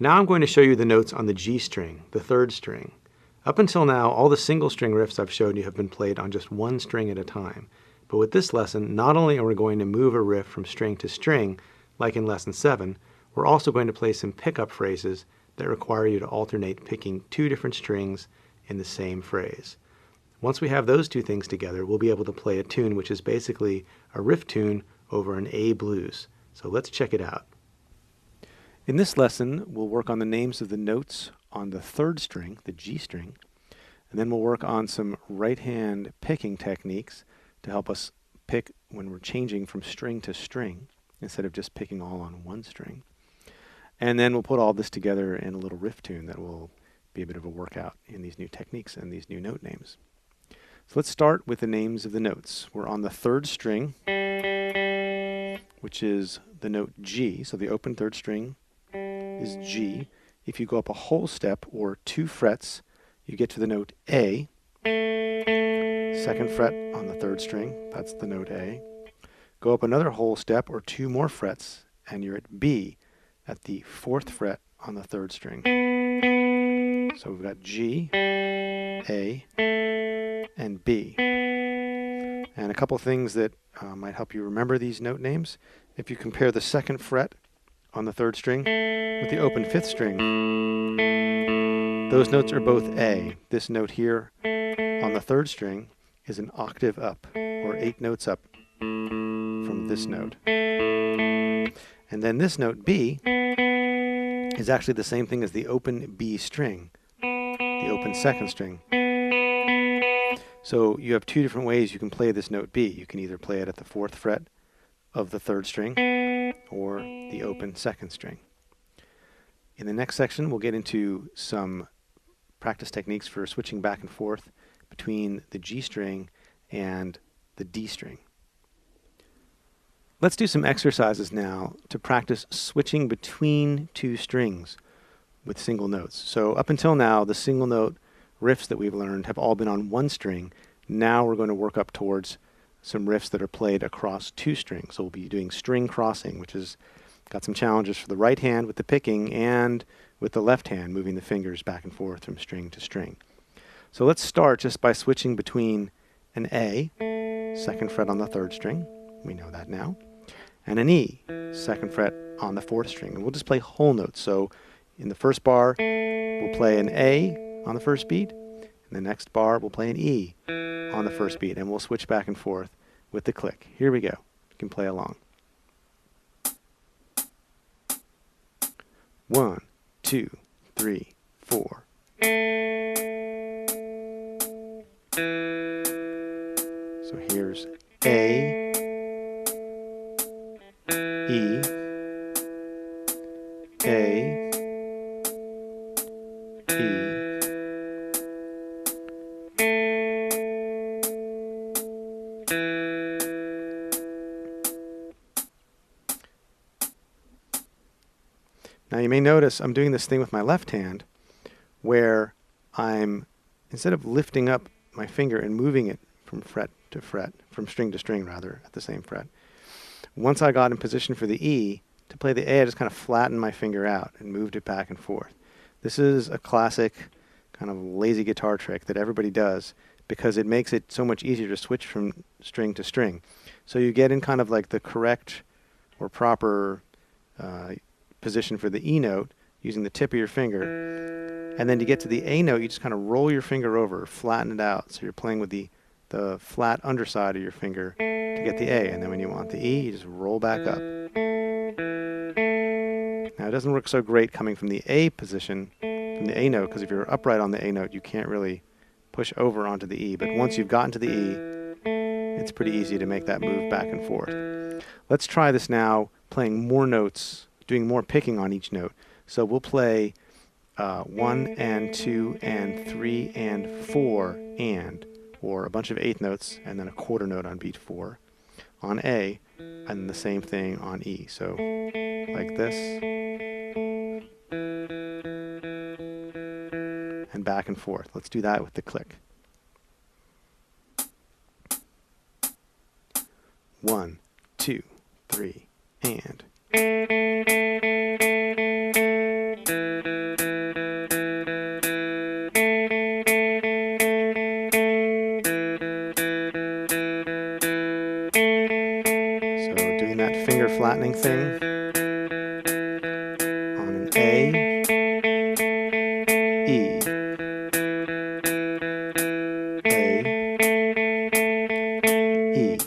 Now I'm going to show you the notes on the G string, the third string. Up until now, all the single string riffs I've shown you have been played on just one string at a time. But with this lesson, not only are we going to move a riff from string to string, like in lesson 7, we're also going to play some pickup phrases that require you to alternate picking two different strings in the same phrase. Once we have those two things together, we'll be able to play a tune which is basically a riff tune over an A blues. So let's check it out. In this lesson, we'll work on the names of the notes on the third string, the G string, and then we'll work on some right-hand picking techniques to help us pick when we're changing from string to string instead of just picking all on one string. And then we'll put all this together in a little riff tune that will be a bit of a workout in these new techniques and these new note names. So let's start with the names of the notes. We're on the third string, which is the note G. So the open third string is G. If you go up a whole step or 2 frets, you get to the note A. Second fret on the third string, that's the note A. Go up another whole step or 2 more frets, and you're at B, at the 4th fret on the third string. So we've got G, A, and B. And a couple things that might help you remember these note names. If you compare the 2nd fret on the 3rd string with the open 5th string, those notes are both A. This note here on the 3rd string is an octave up, or 8 notes up from this note. And then this note B is actually the same thing as the open B string, the open 2nd string. So you have 2 different ways you can play this note B. You can either play it at the 4th fret of the 3rd string or the open 2nd string. In the next section, we'll get into some practice techniques for switching back and forth between the G string and the D string. Let's do some exercises now to practice switching between 2 strings with single notes. So up until now, the single note riffs that we've learned have all been on one string. Now we're going to work up towards some riffs that are played across 2 strings. So we'll be doing string crossing, which has got some challenges for the right hand with the picking and with the left hand moving the fingers back and forth from string to string. So let's start just by switching between an A, 2nd fret on the 3rd string, we know that now, and an E, 2nd fret on the 4th string. And we'll just play whole notes. So in the first bar, we'll play an A on the first beat. In the next bar, we'll play an E on the first beat. And we'll switch back and forth with the click. Here we go. You can play along. 1, 2, 3, 4. So here's A, E, A, E, Now you may notice I'm doing this thing with my left hand where I'm, instead of lifting up my finger and moving it from fret to fret, from string to string rather, at the same fret, once I got in position for the E, to play the A, I just kind of flattened my finger out and moved it back and forth. This is a classic kind of lazy guitar trick that everybody does because it makes it so much easier to switch from string to string. So you get in kind of like the correct or proper position for the E note using the tip of your finger. And then to get to the A note, you just kind of roll your finger over, flatten it out. So you're playing with the flat underside of your finger to get the A. And then when you want the E, you just roll back up. Now it doesn't work so great coming from the A position, from the A note, because if you're upright on the A note, you can't really push over onto the E. But once you've gotten to the E, it's pretty easy to make that move back and forth. Let's try this now, playing more notes, doing more picking on each note. So we'll play 1 and 2 and 3 and 4 and, or a bunch of 8th notes and then a quarter note on beat 4 on A, and the same thing on E. So like this, and back and forth. Let's do that with the click. 1, 2, 3, and. flattening thing on an A, E, A, E.